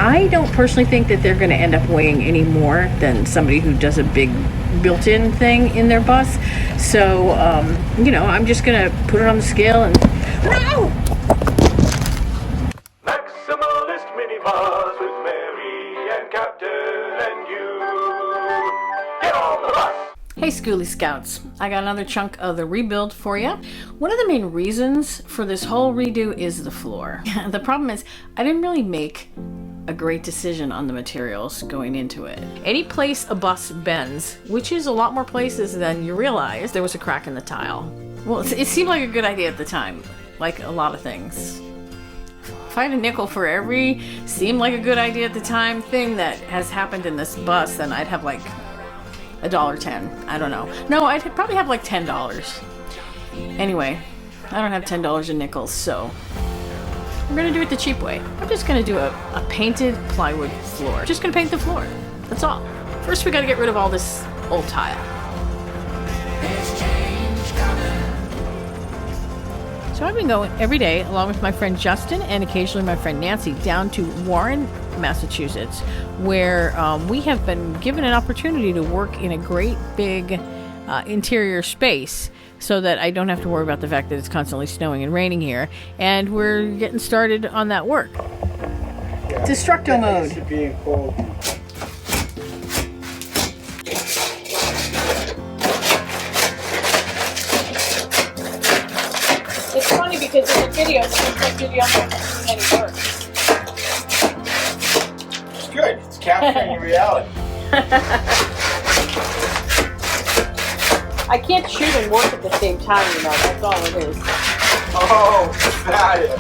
I don't personally think that they're going to end up weighing any more than somebody who does a big built-in thing in their bus. So, you know, I'm just going to put it on the scale and... No! Maximalist Minibus with Mary and Captain and you. Get on the bus! Hey Skoolie Scouts, I got another chunk of the rebuild for you. One of the main reasons for this whole redo is the floor. The problem is I didn't really make a great decision on the materials going into it. Any place a bus bends, which is a lot more places than you realize, there was a crack in the tile. Well, it seemed like a good idea at the time, like a lot of things. If I had a nickel for every seemed like a good idea at the time thing that has happened in this bus, then I'd have like $1.10. I don't know. No, I'd probably have like $10. Anyway, I don't have $10 in nickels, so I'm gonna do it the cheap way. I'm just gonna do a painted plywood floor. Just gonna paint the floor. That's all. First, we gotta get rid of all this old tile. So I've been going every day, along with my friend Justin and occasionally my friend Nancy, down to Warren, Massachusetts, where we have been given an opportunity to work in a great big interior space so that I don't have to worry about the fact that it's constantly snowing and raining here. And we're getting started on that work. Yeah. Destructo mode. It's funny because in the video, it seems like video doesn't do any work. It's good. It's capturing reality. I can't shoot and work at the same time, you know, that's all it is. Oh, got it.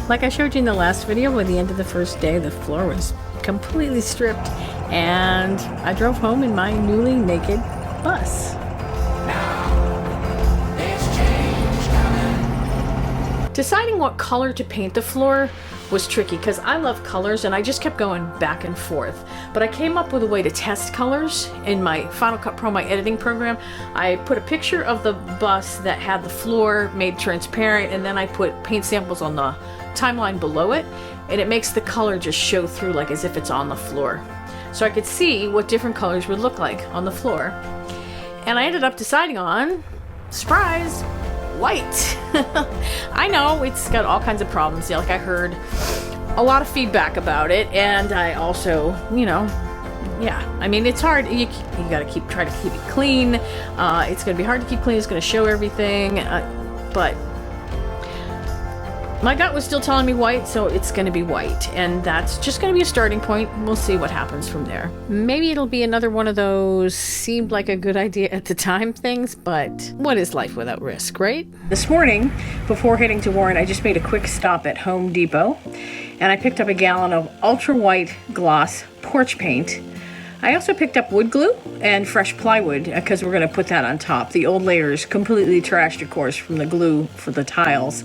Like I showed you in the last video, by the end of the first day, the floor was completely stripped, and I drove home in my newly naked bus. Deciding what color to paint the floor was tricky because I love colors and I just kept going back and forth. But I came up with a way to test colors in my Final Cut Pro, my editing program. I put a picture of the bus that had the floor made transparent, and then I put paint samples on the timeline below it, and it makes the color just show through like as if it's on the floor. So I could see what different colors would look like on the floor. And I ended up deciding on, surprise, white. I know it's got all kinds of problems. Like I heard a lot of feedback about it, and I also, you know, yeah, I mean it's hard. You gotta try to keep it clean. It's gonna be hard to keep clean. It's gonna show everything, but my gut was still telling me white, so it's going to be white, and that's just going to be a starting point. We'll see what happens from there. Maybe it'll be another one of those seemed like a good idea at the time things, but what is life without risk, right? This morning, before heading to Warren, I just made a quick stop at Home Depot, and I picked up a gallon of ultra white gloss porch paint. I also picked up wood glue and fresh plywood because we're going to put that on top. The old layer is completely trashed, of course, from the glue for the tiles.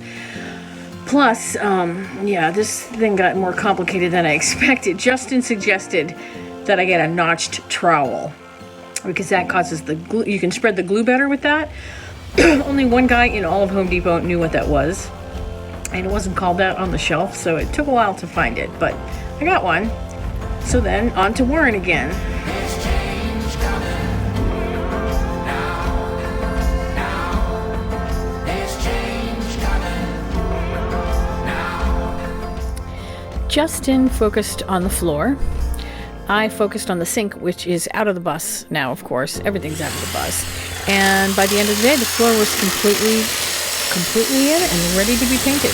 Plus, yeah, this thing got more complicated than I expected. Justin suggested that I get a notched trowel because that causes the glue. You can spread the glue better with that. Only one guy in all of Home Depot knew what that was, and it wasn't called that on the shelf, so it took a while to find it, but I got one. So then, on to Warren again. Justin focused on the floor. I focused on the sink, which is out of the bus now, of course. Everything's out of the bus. And by the end of the day, the floor was completely in and ready to be painted.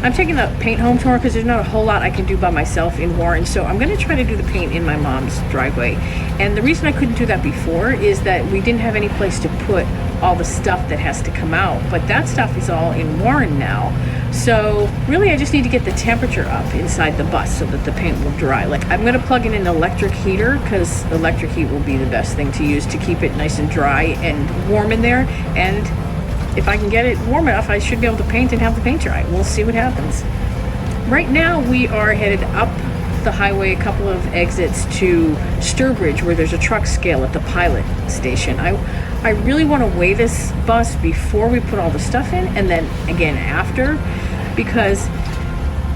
I'm taking the paint home tomorrow because there's not a whole lot I can do by myself in Warren, so I'm going to try to do the paint in my mom's driveway. And the reason I couldn't do that before is that we didn't have any place to put all the stuff that has to come out, but that stuff is all in Warren now. So really I just need to get the temperature up inside the bus so that the paint will dry. Like I'm going to plug in an electric heater because electric heat will be the best thing to use to keep it nice and dry and warm in there, and if I can get it warm enough, I should be able to paint and have the paint dry. We'll see what happens. Right now, we are headed up the highway a couple of exits to Sturbridge, where there's a truck scale at the pilot station. I really want to weigh this bus before we put all the stuff in, and then again after, because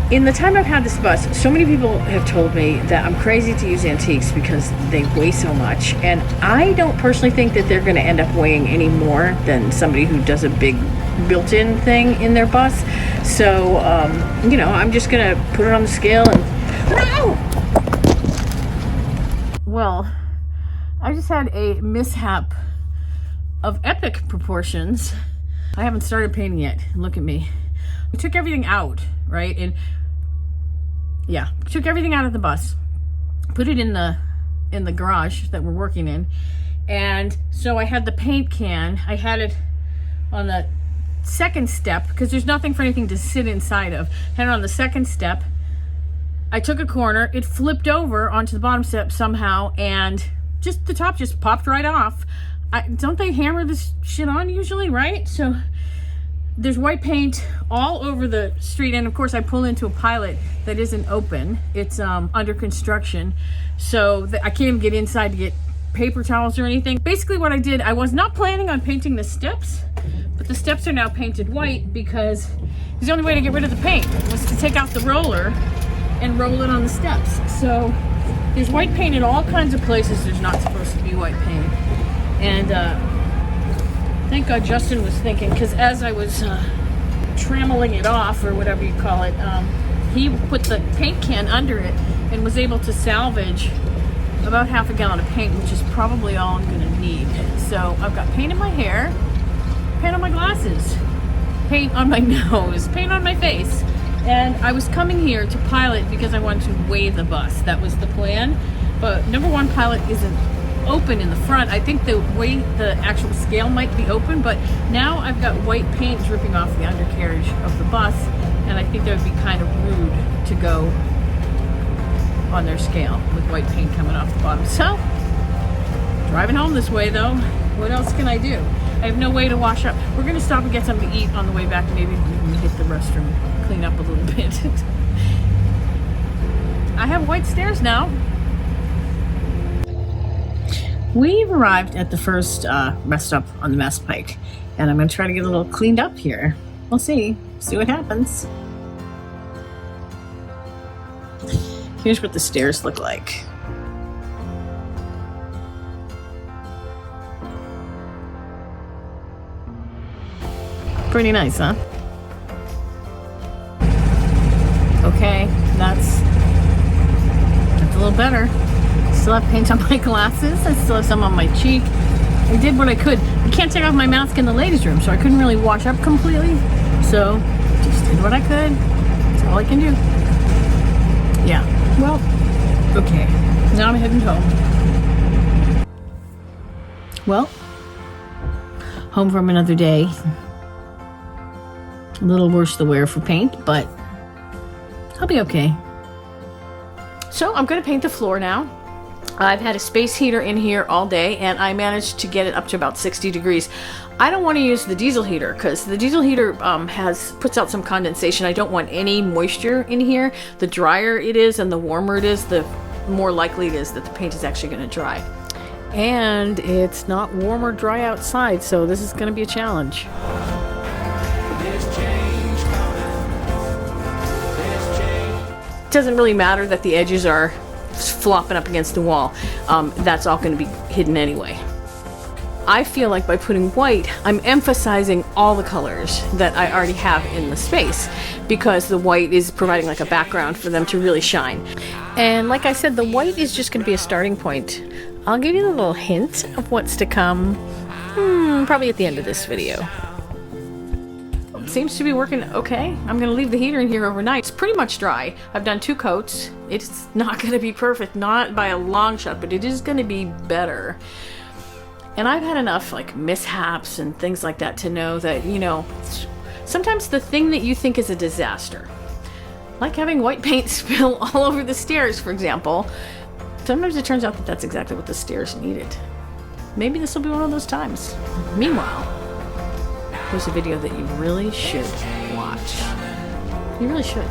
In the time I've had this bus, so many people have told me that I'm crazy to use antiques because they weigh so much, and I don't personally think that they're going to end up weighing any more than somebody who does a big built-in thing in their bus. So, you know, I'm just going to put it on the scale and... No! Well, I just had a mishap of epic proportions. I haven't started painting yet. Look at me. I took everything out, right? And yeah, took everything out of the bus, put it in the garage that we're working in. And so I had the paint can. I had it on the second step because there's nothing for anything to sit inside of. Had it on the second step. I took a corner, it flipped over onto the bottom step somehow, and just the top just popped right off. Don't they hammer this shit on usually, right? So there's white paint all over the street, and of course I pull into a Pilot that isn't open. It's under construction, so I can't even get inside to get paper towels or anything. Basically what I did, I was not planning on painting the steps, but the steps are now painted white because the only way to get rid of the paint was to take out the roller and roll it on the steps. So there's white paint in all kinds of places there's not supposed to be white paint. And thank God Justin was thinking, because as I was trammeling it off, or whatever you call it, he put the paint can under it and was able to salvage about half a gallon of paint, which is probably all I'm gonna need. So I've got paint in my hair, paint on my glasses, paint on my nose, paint on my face. And I was coming here to Pilot because I wanted to weigh the bus. That was the plan. But number one, Pilot isn't open in the front. I think the actual scale might be open, but now I've got white paint dripping off the undercarriage of the bus, and I think that would be kind of rude to go on their scale with white paint coming off the bottom. So, driving home this way though, what else can I do? I have no way to wash up. We're gonna stop and get something to eat on the way back. Maybe we can hit the restroom, clean up a little bit. I have white stairs now. We've arrived at the first rest stop on the Mass Pike, and I'm going to try to get a little cleaned up here. We'll see what happens. Here's what the stairs look like. Pretty nice, huh? Okay, that's a little better. Still have paint on my glasses. I still have some on my cheek. I did what I could. I can't take off my mask in the ladies' room, so I couldn't really wash up completely. So, just did what I could. That's all I can do. Yeah. Well, okay. Now I'm heading home. Well, home from another day. A little worse to wear for paint, but I'll be okay. So, I'm going to paint the floor now. I've had a space heater in here all day, and I managed to get it up to about 60 degrees. I don't want to use the diesel heater because the diesel heater puts out some condensation. I don't want any moisture in here. The drier it is and the warmer it is, the more likely it is that the paint is actually going to dry. And it's not warm or dry outside, so this is going to be a challenge. It doesn't really matter that the edges are flopping up against the wall. That's all going to be hidden anyway. I feel like by putting white, I'm emphasizing all the colors that I already have in the space, because the white is providing like a background for them to really shine. And like I said, the white is just going to be a starting point. I'll give you a little hint of what's to come, probably at the end of this video. Seems to be working okay. I'm going to leave the heater in here overnight. It's pretty much dry. I've done 2 coats. It's not going to be perfect, not by a long shot, but it is going to be better. And I've had enough like mishaps and things like that to know that, you know, sometimes the thing that you think is a disaster, like having white paint spill all over the stairs, for example, sometimes it turns out that that's exactly what the stairs needed. Maybe this will be one of those times. Meanwhile, there's a video that you really should watch. You really should.